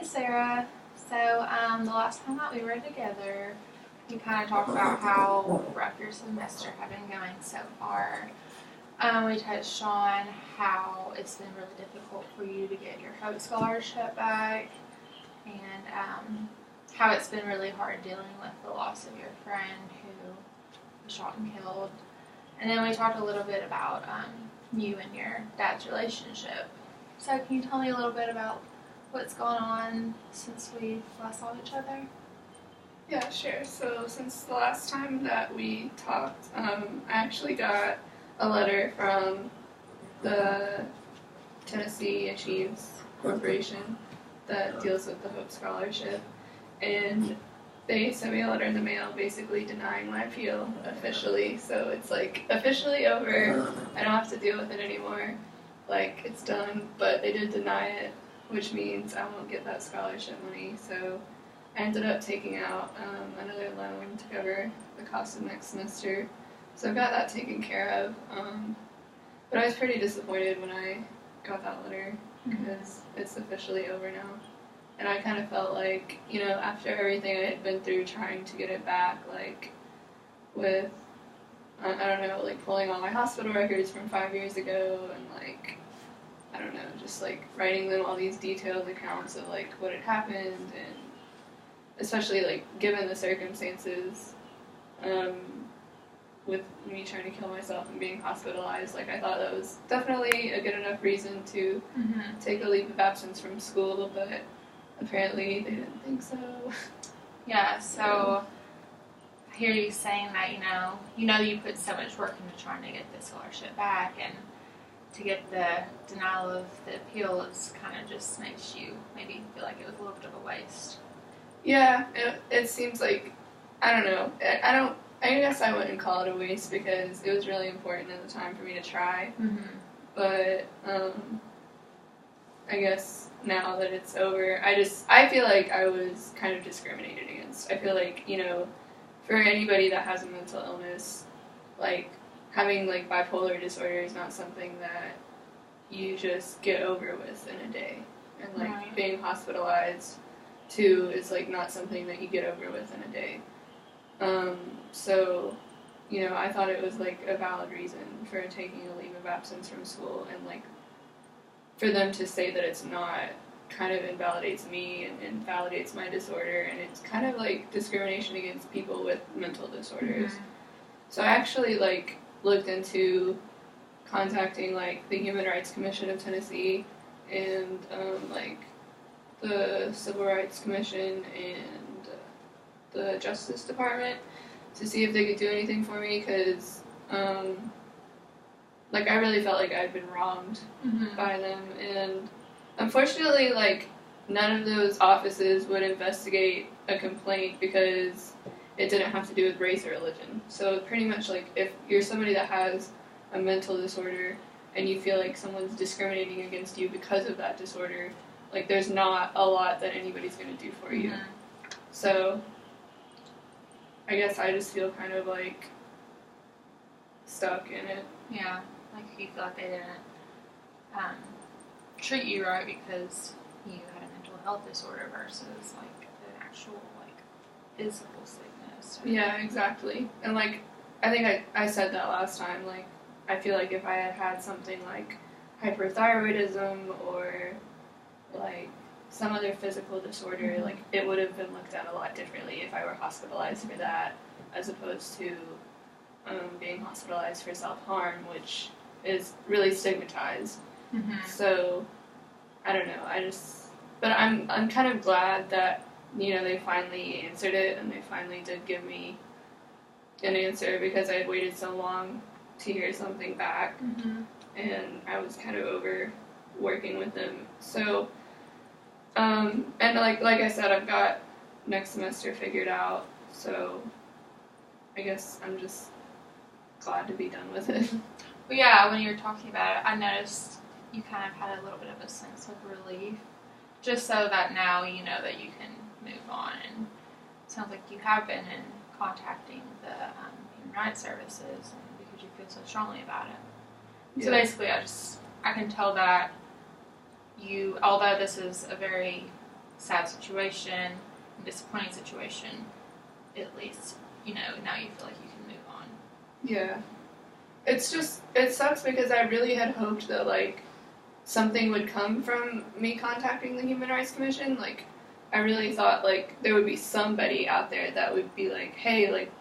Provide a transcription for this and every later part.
Sarah. So, the last time that we were together, we kind of talked about how rough your semester had been going so far. We touched on how it's been really difficult for you to get your Hope Scholarship back, and how it's been really hard dealing with the loss of your friend who was shot and killed. And then we talked a little bit about you and your dad's relationship. So, can you tell me a little bit about what's gone on since we last saw each other? Yeah, sure. So since the last time that we talked, I actually got a letter from the Tennessee Achieves Corporation that deals with the Hope Scholarship, and they sent me a letter in the mail basically denying my appeal officially. So it's like officially over. I don't have to deal with it anymore. Like, it's done, but they did deny it, which means I won't get that scholarship money. So I ended up taking out another loan to cover the cost of next semester. So I got that taken care of. But I was pretty disappointed when I got that letter because it's officially over now. And I kind of felt like, after everything I had been through trying to get it back, like with, I don't know, like pulling all my hospital records from 5 years ago and like, I don't know, just like writing them all these detailed accounts of like what had happened, and especially like given the circumstances, with me trying to kill myself and being hospitalized, like I thought that was definitely a good enough reason to take a leave of absence from school, but apparently they didn't think so. Yeah, so I hear you saying that, you put so much work into trying to get the scholarship back, and to get the denial of the appeal is kind of just makes you maybe feel like it was a little bit of a waste. Yeah, it seems like, I don't know, I guess I wouldn't call it a waste because it was really important at the time for me to try, but I guess now that it's over, I feel like I was kind of discriminated against. I feel like, for anybody that has a mental illness, like, having, like, bipolar disorder is not something that you just get over with in a day. And, like, being hospitalized, too, is, like, not something that you get over with in a day. So, I thought it was, like, a valid reason for taking a leave of absence from school, and, like, for them to say that it's not kind of invalidates me and validates my disorder, and it's kind of, like, discrimination against people with mental disorders. So I actually, like, looked into contacting, like, the Human Rights Commission of Tennessee and, like, the Civil Rights Commission and the Justice Department to see if they could do anything for me, because, like, I really felt like I'd been wronged by them, and unfortunately, like, none of those offices would investigate a complaint because it didn't have to do with race or religion. So pretty much, like, if you're somebody that has a mental disorder and you feel like someone's discriminating against you because of that disorder, like, there's not a lot that anybody's going to do for you. So I guess I just feel kind of, like, stuck in it. Yeah, like you feel like they didn't treat you right because you had a mental health disorder versus, like, the actual, like, physical sickness. Yeah, exactly. And, like, I think I said that last time, like, I feel like if I had had something like hyperthyroidism or, like, some other physical disorder, like, it would have been looked at a lot differently if I were hospitalized for that, as opposed to being hospitalized for self-harm, which is really stigmatized. So, I don't know, but I'm kind of glad that, they finally answered it, and they finally did give me an answer, because I had waited so long to hear something back, and I was kind of over working with them. So, and like I said, I've got next semester figured out, so I guess I'm just glad to be done with it. But yeah, when you were talking about it, I noticed you kind of had a little bit of a sense of relief, just so that now you know that you can move on. And it sounds like you have been in contacting the Human Rights Services, and because you feel so strongly about it. So basically, I can tell that you, although this is a very sad situation, disappointing situation, at least, now you feel like you can move on. Yeah. It's just, it sucks because I really had hoped that, like, something would come from me contacting the Human Rights Commission. Like, I really thought, like, there would be somebody out there that would be like, hey, like,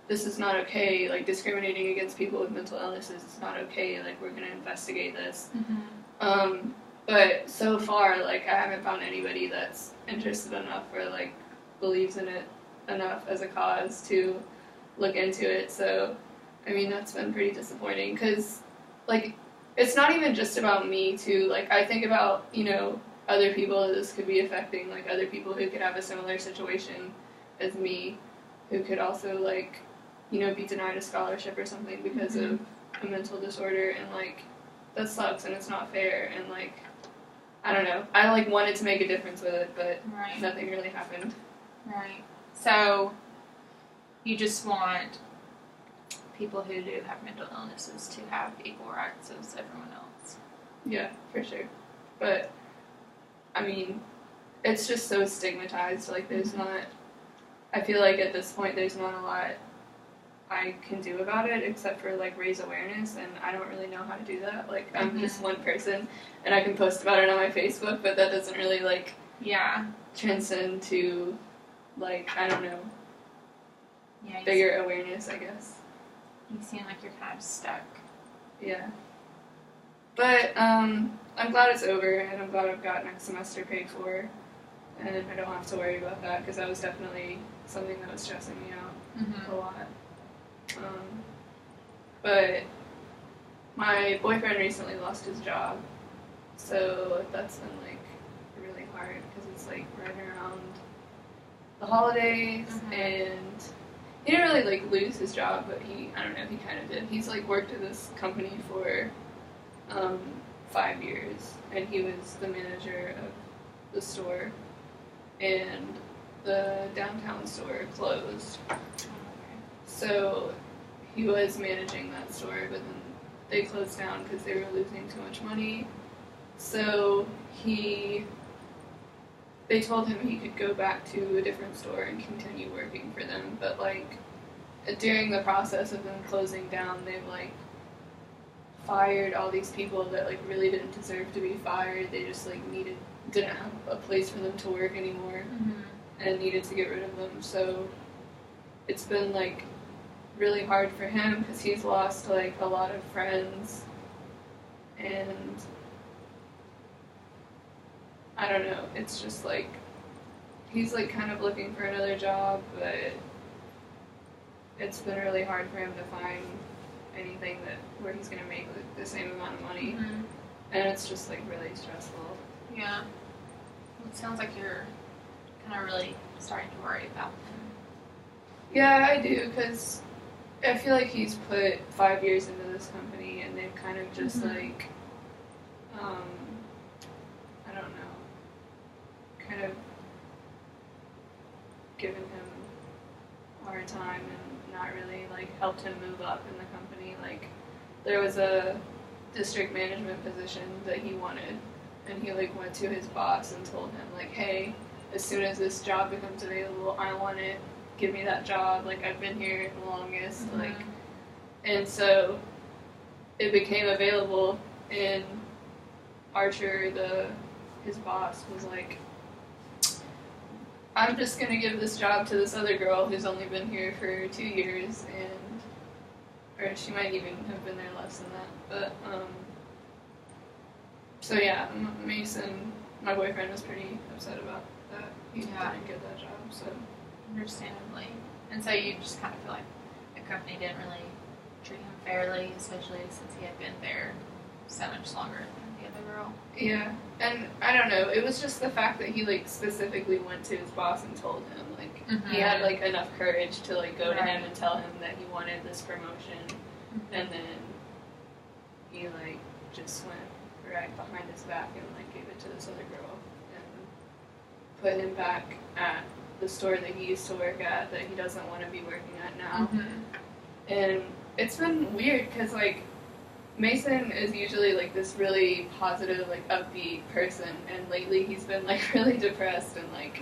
this is not okay. Like, discriminating against people with mental illnesses is not okay. Like, we're going to investigate this. Mm-hmm. But so far, like, I haven't found anybody that's interested enough or, like, believes in it enough as a cause to look into it. So, I mean, that's been pretty disappointing because, like, it's not even just about me, too. Like, I think about, other people that this could be affecting, like, other people who could have a similar situation as me, who could also, like, be denied a scholarship or something because of a mental disorder, and, like, that sucks, and it's not fair, and, like, I don't know. I, like, wanted to make a difference with it, but nothing really happened. Right. So, you just want people who do have mental illnesses to have equal rights as everyone else. Yeah, for sure. But, I mean, it's just so stigmatized. Like, there's not... I feel like at this point there's not a lot I can do about it except for, like, raise awareness, and I don't really know how to do that. Like, I'm just one person, and I can post about it on my Facebook, but that doesn't really, like... transcend to, like, I don't know, bigger awareness, I guess. You seem like you're kind of stuck. Yeah. But, I'm glad it's over, and I'm glad I've got next semester paid for, and I don't have to worry about that, because that was definitely something that was stressing me out a lot. But my boyfriend recently lost his job, so that's been, like, really hard, because it's, like, right around the holidays, and he didn't really, like, lose his job, but he kind of did. He's, like, worked at this company for 5 years, and he was the manager of the store, and the downtown store closed. So he was managing that store, but then they closed down because they were losing too much money. So they told him he could go back to a different store and continue working for them, but, like, during the process of them closing down, they've, like, fired all these people that, like, really didn't deserve to be fired. They just, like, didn't have a place for them to work anymore, and needed to get rid of them. So it's been, like, really hard for him because he's lost, like, a lot of friends, and I don't know, it's just, like, he's, like, kind of looking for another job, but it's been really hard for him to find anything where he's going to make, like, the same amount of money, and it's just, like, really stressful. Yeah. It sounds like you're kind of really starting to worry about him. Yeah, I do, because I feel like he's put 5 years into this company, and they've kind of just, like, I don't know, kind of given him a hard time and not really, like, helped him move up in the company. Like, there was a district management position that he wanted, and he, like, went to his boss and told him, like, hey, as soon as this job becomes available, I want it. Give me that job. Like, I've been here the longest. Like, and so it became available, and Archer, his boss, was like, I'm just gonna give this job to this other girl who's only been here for 2 years, or she might even have been there less than that, but, so yeah, Mason, my boyfriend, was pretty upset about that. He didn't get that job, so. Understandably. And so you just kind of feel like the company didn't really treat him fairly, especially since he had been there so much longer than the other girl. Yeah, and I don't know, it was just the fact that he, like, specifically went to his boss and told him, like, he had, like, enough courage to, like, go to him and tell him that he wanted this promotion, and then he, like, just went right behind his back and, like, gave it to this other girl, and put him back at the store that he used to work at that he doesn't want to be working at now. And it's been weird because, like, Mason is usually like this really positive, like upbeat person, and lately he's been like really depressed and like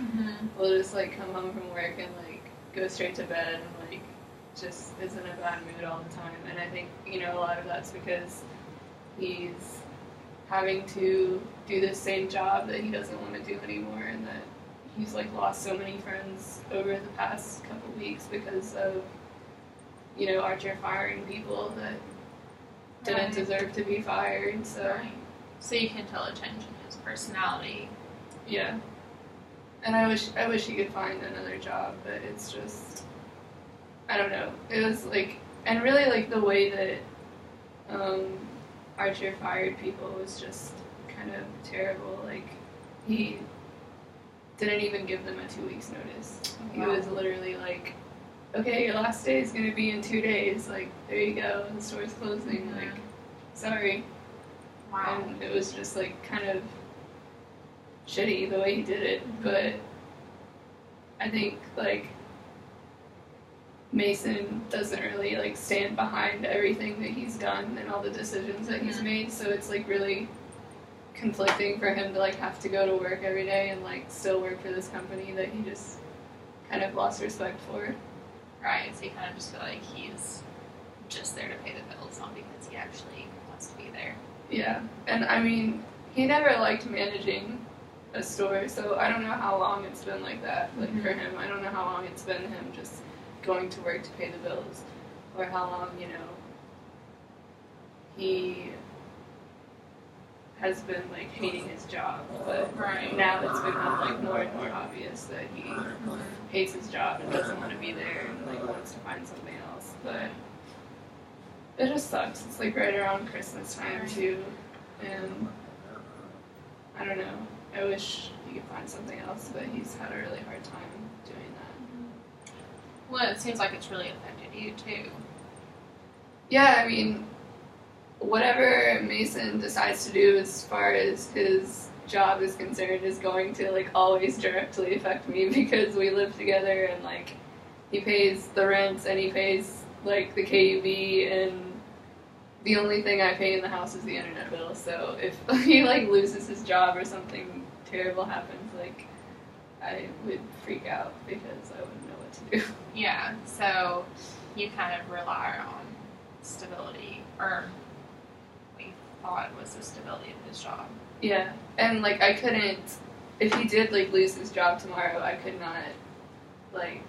will just like come home from work and like go straight to bed and like just is in a bad mood all the time. And I think, you know, a lot of that's because he's having to do the same job that he doesn't want to do anymore, and that he's like lost so many friends over the past couple weeks because of, you know, Archer firing people that didn't deserve to be fired. So so you can tell a change in his personality. Yeah. And I wish he could find another job, but it's just, I don't know. It was like, and really like the way that Archer fired people was just kind of terrible. Like, he didn't even give them a 2 weeks notice. He was literally like, okay, your last day is going to be in 2 days. Like, there you go. The store's closing. Like, sorry. Wow. And it was just like kind of shitty the way he did it. But I think like Mason doesn't really like stand behind everything that he's done and all the decisions that he's made. So it's like really conflicting for him to like have to go to work every day and like still work for this company that he just kind of lost respect for. Right, so you kind of just feel like he's just there to pay the bills, not because he actually wants to be there. Yeah, and I mean, he never liked managing a store, so I don't know how long it's been like that, like for him. I don't know how long it's been him just going to work to pay the bills, or how long, you know, he has been like hating his job, but now it's become like more and more obvious that he hates his job and doesn't want to be there and like wants to find something else. But it just sucks. It's like right around Christmas time too, and I don't know. I wish he could find something else, but he's had a really hard time doing that. Well, it seems like it's really affected you too. Yeah, I mean, whatever Mason decides to do as far as his job is concerned is going to like always directly affect me because we live together and like he pays the rent and he pays like the KUB, and the only thing I pay in the house is the internet bill. So if he like loses his job or something terrible happens, like I would freak out because I wouldn't know what to do. Yeah, so you kind of rely on stability, or we thought was the stability of his job. Yeah, and like I couldn't, if he did like lose his job tomorrow, I could not like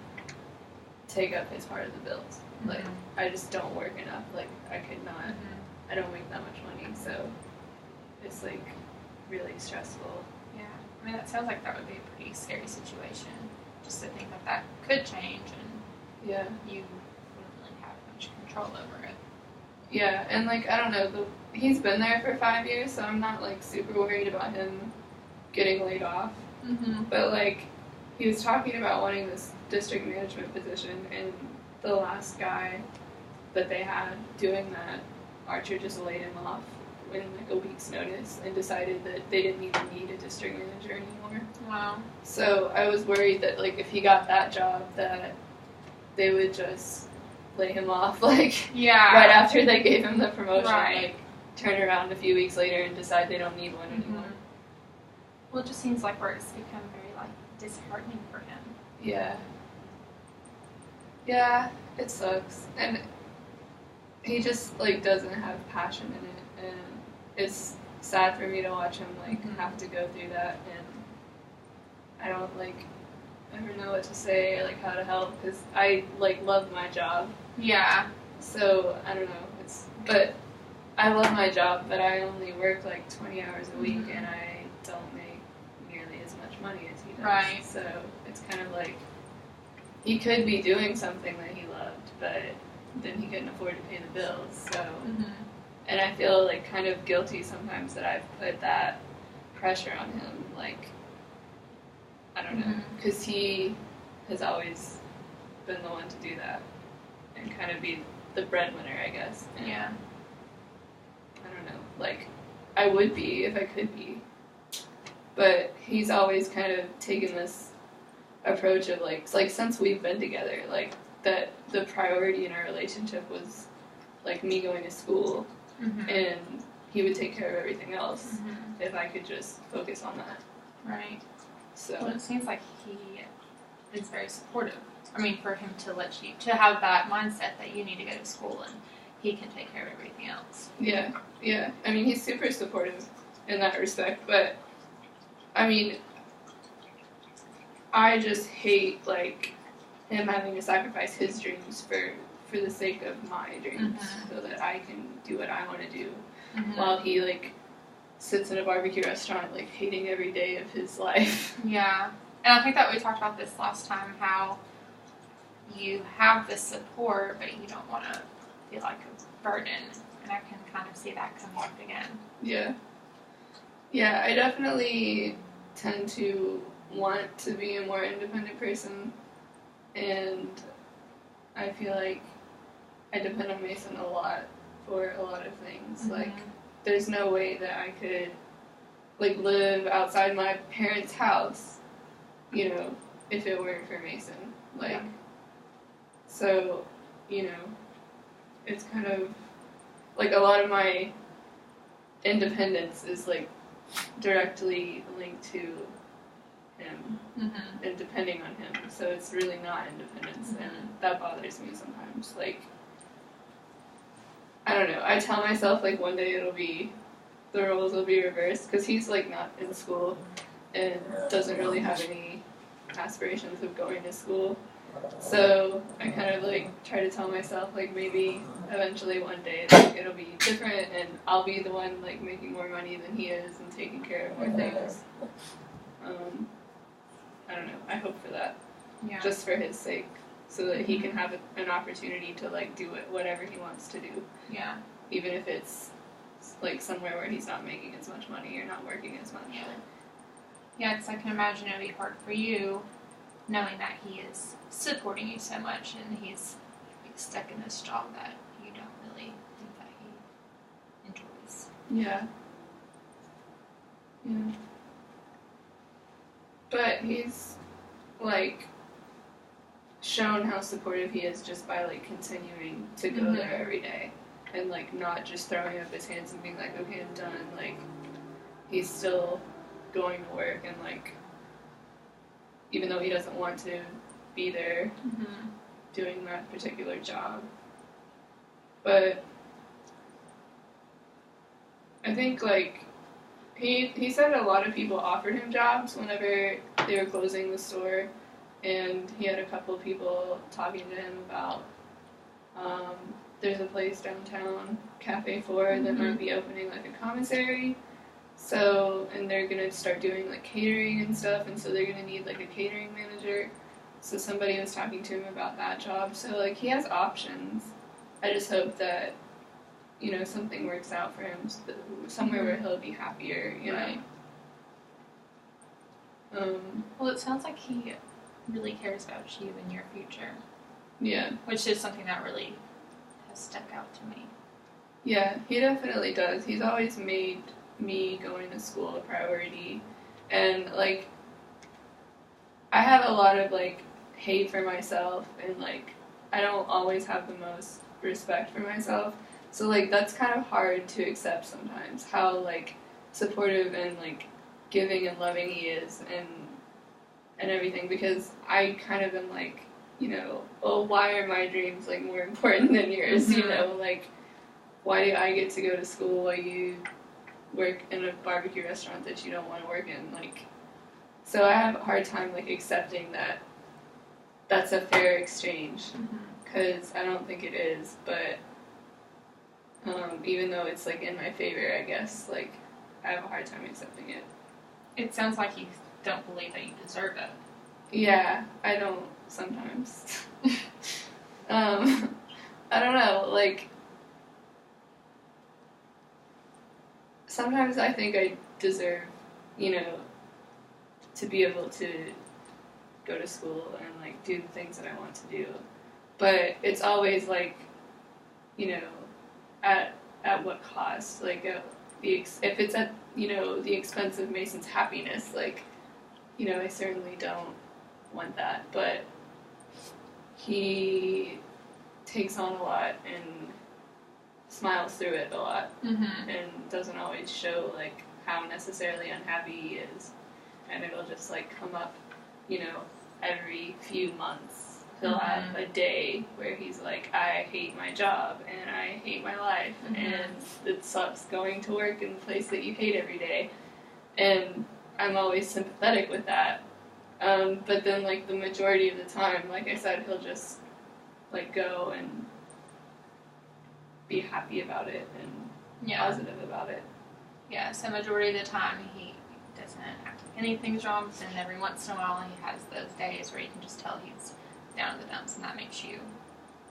take up his part of the bills. Like I just don't work enough. Like I could not. I don't make that much money, so it's like really stressful. Yeah, I mean that sounds like that would be a pretty scary situation. Just to think that that could change and Yeah. you wouldn't really have much control over it. Yeah, and like I don't know, he's been there for 5 years, so I'm not like super worried about him getting laid off. But like he was talking about wanting this district management position, and the last guy that they had doing that, Archer just laid him off in like a week's notice and decided that they didn't even need a district manager anymore. Wow. So I was worried that like if he got that job that they would just lay him off like right after they gave him the promotion, like turn around a few weeks later and decide they don't need one anymore. Well, it just seems like where it's become very like disheartening for him. Yeah. Yeah, it sucks. And he just like doesn't have passion in it, and it's sad for me to watch him like have to go through that, and I don't like ever know what to say or like how to help because I like love my job. Yeah. So I don't know. But I love my job, but I only work like 20 hours a week, and I don't make nearly as much money as he does. Right. So it's kind of like he could be doing something that he loved, but then he couldn't afford to pay the bills. So, and I feel like kind of guilty sometimes that I've put that pressure on him. Like, I don't know, because he has always been the one to do that and kind of be the breadwinner, I guess. And Yeah. I don't know. Like, I would be if I could be, but he's always kind of taken this approach of like since we've been together, like that the priority in our relationship was like me going to school Mm-hmm. and he would take care of everything else Mm-hmm. if I could just focus on that. Right. So Well, it seems like he is very supportive. I mean, for him to let you, to have that mindset that you need to go to school and he can take care of everything else. yeah. I mean, he's super supportive in that respect, but I mean, I just hate like him having to sacrifice his dreams for the sake of my dreams, so that I can do what I want to do, while he like sits in a barbecue restaurant like hating every day of his life. Yeah. And I think that we talked about this last time, how you have this support, but you don't want to feel like a burden. And I can kind of see that coming up again. Yeah, I definitely tend to want to be a more independent person, and I feel like I depend on Mason a lot for a lot of things. Like, there's no way that I could like live outside my parents' house, you know, if it weren't for Mason. Like, Yeah. So, you know, it's kind of like a lot of my independence is like directly linked to him and depending on him. So it's really not independence, and that bothers me sometimes. Like, I don't know. I tell myself like one day the roles will be reversed, because he's like not in school and doesn't really have any aspirations of going to school. So I kind of like try to tell myself like maybe eventually one day like it'll be different and I'll be the one like making more money than he is and taking care of more things. I don't know. I hope for that, Yeah. just for his sake, so that he can have an opportunity to like do whatever he wants to do, Yeah. even if it's like somewhere where he's not making as much money or not working as much. Yeah, because I can imagine it would be hard for you knowing that he is supporting you so much and he's stuck in this job that you don't really think that he enjoys. Yeah. But he's like shown how supportive he is just by like continuing to go there every day and like not just throwing up his hands and being like, okay, I'm done. Like, he's still going to work, and like even though he doesn't want to be there doing that particular job. But I think like he said a lot of people offered him jobs whenever they were closing the store, and he had a couple of people talking to him about there's a place downtown, Cafe 4, that might be opening like a commissary. So, and they're gonna start doing like catering and stuff, and so they're gonna need like a catering manager. So somebody was talking to him about that job. So like he has options. I just hope that, you know, something works out for him, somewhere where he'll be happier, you know. Well, it sounds like he really cares about you and your future. Yeah. Which is something that really has stuck out to me. Yeah, he definitely does. He's always made me going to school a priority. And, like, I have a lot of, like, hate for myself, and, like, I don't always have the most respect for myself. So, like, that's kind of hard to accept sometimes, how, like, supportive and, like, giving and loving he is and everything, because I kind of am like, you know, well, why are my dreams, like, more important than yours, you know, like, why do I get to go to school while you work in a barbecue restaurant that you don't want to work in, like, so I have a hard time, like, accepting that that's a fair exchange, because I don't think it is, but even though it's, like, in my favor, I guess, like, I have a hard time accepting it. It sounds like you don't believe that you deserve it. Yeah, I don't sometimes. I don't know, like, sometimes I think I deserve, you know, to be able to go to school and, like, do the things that I want to do. But it's always, like, you know, at what cost? Like, if it's at, you know, the expense of Mason's happiness, like, you know, I certainly don't want that. But he takes on a lot, and smiles through it a lot Mm-hmm. and doesn't always show like how necessarily unhappy he is, and it'll just like come up, every few months. He'll have a day where he's like, I hate my job and I hate my life and it sucks going to work in the place that you hate every day, and I'm always sympathetic with that. But then like the majority of the time, like I said, he'll just like go and be happy about it and positive about it. Yeah, so majority of the time he doesn't act like anything's wrong, but then every once in a while he has those days where you can just tell he's down in the dumps, and that makes you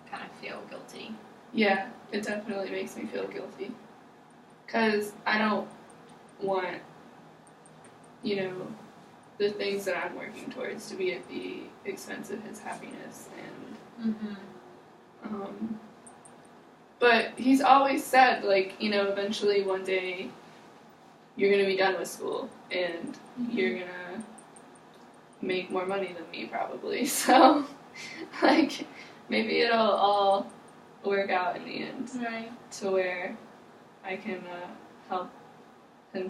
kind of feel guilty. Yeah, it definitely makes me feel guilty. Because I don't want, the things that I'm working towards to be at the expense of his happiness. And but he's always said, like, eventually one day you're going to be done with school and you're going to make more money than me probably. So, like, maybe it'll all work out in the end. Right. To where I can help him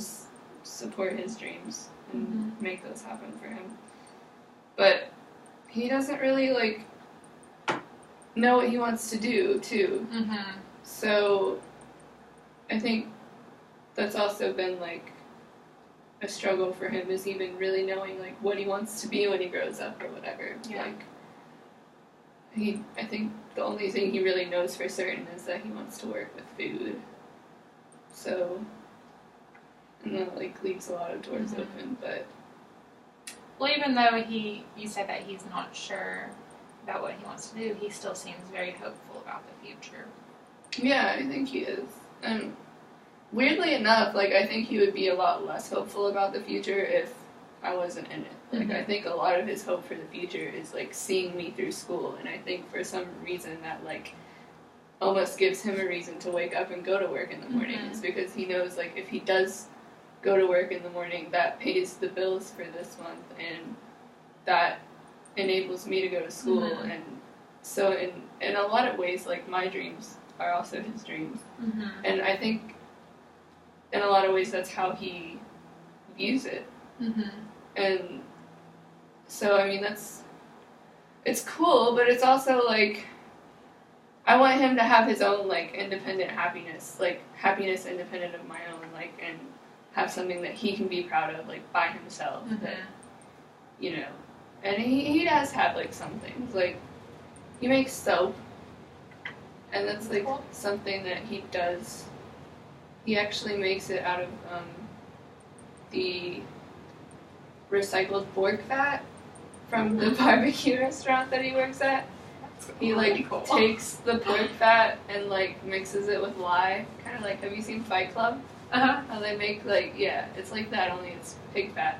support his dreams and make those happen for him. But he doesn't really, like, know what he wants to do, too. So I think that's also been, like, a struggle for him, is even really knowing, like, what he wants to be when he grows up or whatever. Yeah. Like, I think the only thing he really knows for certain is that he wants to work with food. So, and that, like, leaves a lot of doors open, but... Well, even though you said that he's not sure about what he wants to do, he still seems very hopeful about the future. Yeah, I think he is. And weirdly enough, like, I think he would be a lot less hopeful about the future if I wasn't in it. Like, I think a lot of his hope for the future is, like, seeing me through school, and I think for some reason that, like, almost gives him a reason to wake up and go to work in the mornings, because he knows, like, if he does go to work in the morning, that pays the bills for this month, and that enables me to go to school, and so in a lot of ways, like, my dreams are also his dreams, and I think in a lot of ways that's how he views it, and so, I mean, it's cool, but it's also, like, I want him to have his own, like, independent happiness, like, happiness independent of my own, like, and have something that he can be proud of, like, by himself, that, and he does have, like, some things, like, he makes soap, and that's, like, something that he does. He actually makes it out of, the recycled pork fat from the barbecue restaurant that he works at. He, like, takes the pork fat and, like, mixes it with lye, kind of like, have you seen Fight Club? How they make, like, it's like that, only it's pig fat.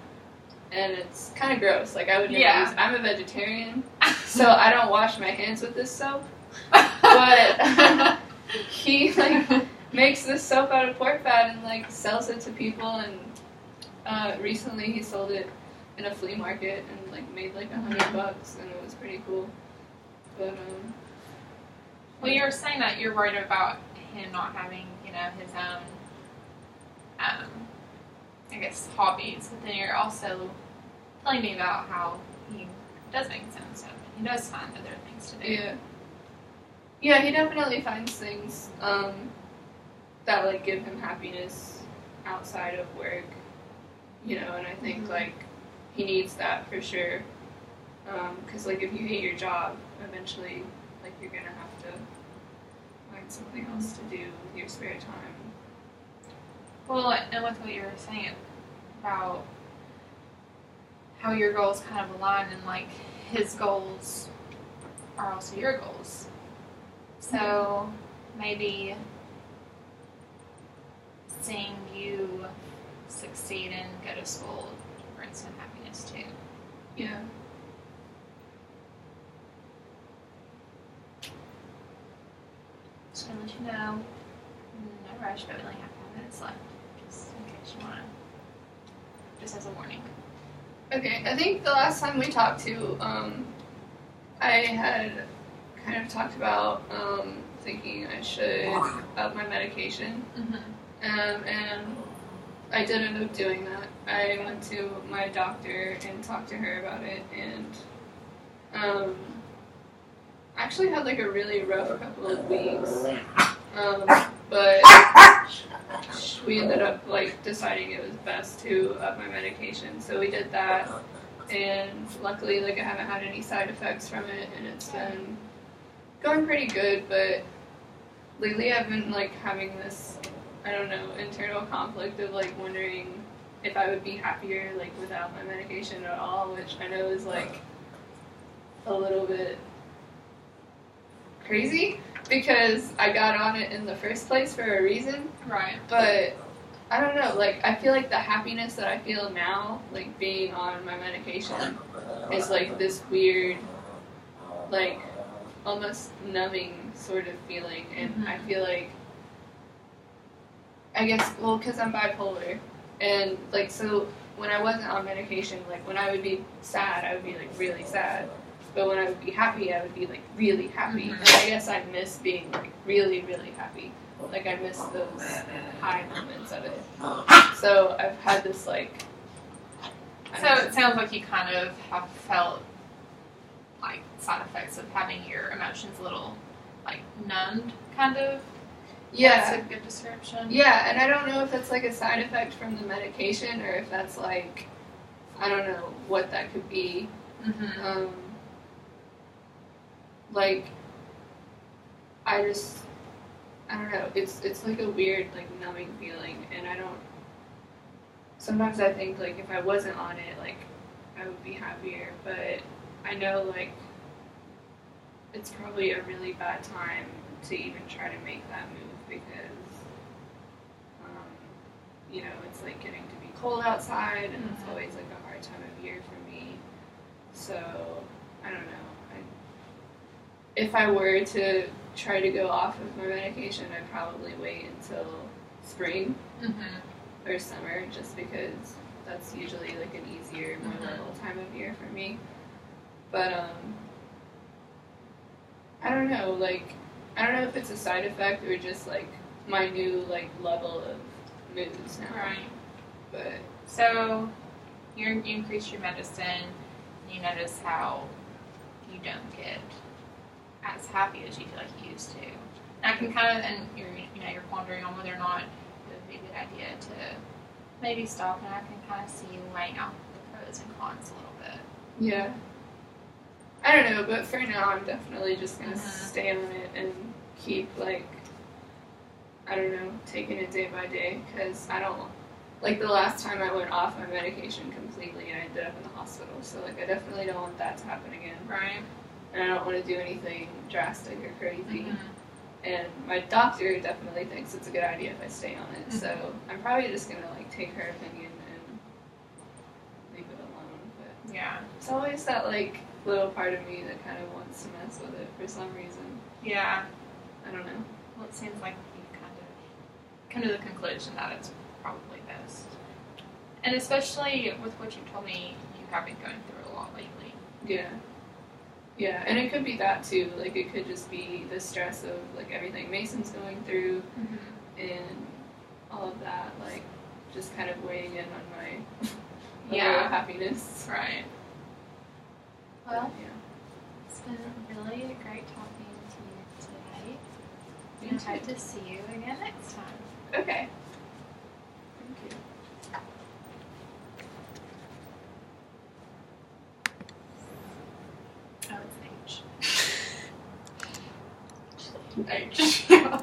And it's kind of gross. Like, I would never use... I'm a vegetarian, so I don't wash my hands with this soap. But he, like, makes this soap out of pork fat and, like, sells it to people. And recently he sold it in a flea market and, like, made, like, $100, and it was pretty cool. But, well, you were saying that you're worried about him not having, his own, I guess, hobbies, but then you're also telling me about how he does make his own stuff, and he does find other things to do. Yeah. Yeah, he definitely finds things, that, like, give him happiness outside of work, and I think, like, he needs that for sure, because, like, if you hate your job, eventually, like, you're gonna have to find something else to do with your spare time. Well, and with what you were saying about how your goals kind of align, and, like, his goals are also your goals. So maybe seeing you succeed and go to school brings some happiness too. Yeah. Just gonna let you know, no rush, but we only have 5 minutes left, just in case you wanna, just as a warning. Okay, I think the last time we talked to, I had kind of talked about thinking I should up my medication. Mm-hmm. And I did end up doing that. I went to my doctor and talked to her about it, and actually had like a really rough couple of weeks. But we ended up like deciding it was best to up my medication, so we did that. And luckily, like I haven't had any side effects from it, and it's been going pretty good. But lately, I've been like having this, I don't know, internal conflict of like wondering if I would be happier like without my medication at all, which I know is like a little bit crazy because I got on it in the first place for a reason. Right. But I don't know, like I feel like the happiness that I feel now, like being on my medication, is like this weird, like almost numbing sort of feeling, and I feel like, I guess, well, because I'm bipolar, and like so when I wasn't on medication, like when I would be sad, I would be like really sad. But when I would be happy, I would be like really happy. And I guess I miss being like really, really happy. Like I miss those high moments of it. So I've had this like. So it sounds like you kind of have felt like side effects of having your emotions a little like numbed, kind of. Yeah. That's a good description. Yeah, and I don't know if that's like a side effect from the medication or if that's like, I don't know what that could be. Mm-hmm. Like, I don't know, it's like a weird, like, numbing feeling, and sometimes I think, like, if I wasn't on it, like, I would be happier, but I know, like, it's probably a really bad time to even try to make that move, because, you know, it's, like, getting to be cold outside, and it's always, like, a hard time of year for me, so, I don't know. If I were to try to go off of my medication, I'd probably wait until spring or summer, just because that's usually like an easier, more level time of year for me. But I don't know, like I don't know if it's a side effect or just like my new like level of moods now. Right. But so you increase your medicine, you notice how you don't get as happy as you feel like you used to. And I can kind of, and you're pondering on whether or not it would be a good idea to maybe stop, and I can kind of see you weighing out the pros and cons a little bit. Yeah. I don't know, but for now I'm definitely just going to stay on it and keep, like, I don't know, taking it day by day, because I don't, like, the last time I went off my medication completely, I ended up in the hospital, so, like, I definitely don't want that to happen again. Right. And I don't want to do anything drastic or crazy. And my doctor definitely thinks it's a good idea if I stay on it, so I'm probably just going to, like, take her opinion and leave it alone, but Yeah. it's always that, like, little part of me that kind of wants to mess with it for some reason. Yeah. I don't know. Well, it seems like you've kind of come to the conclusion that it's probably best. And especially with what you told me, you have been going through a lot lately. Yeah. Yeah, and it could be that too. Like, it could just be the stress of, like, everything Mason's going through and all of that, like, just kind of weighing in on my happiness. Right. Well, Yeah. it's been really great talking to you today. Me And too. hope to see you again next time. Okay. Thank you. Oh, it's H. H.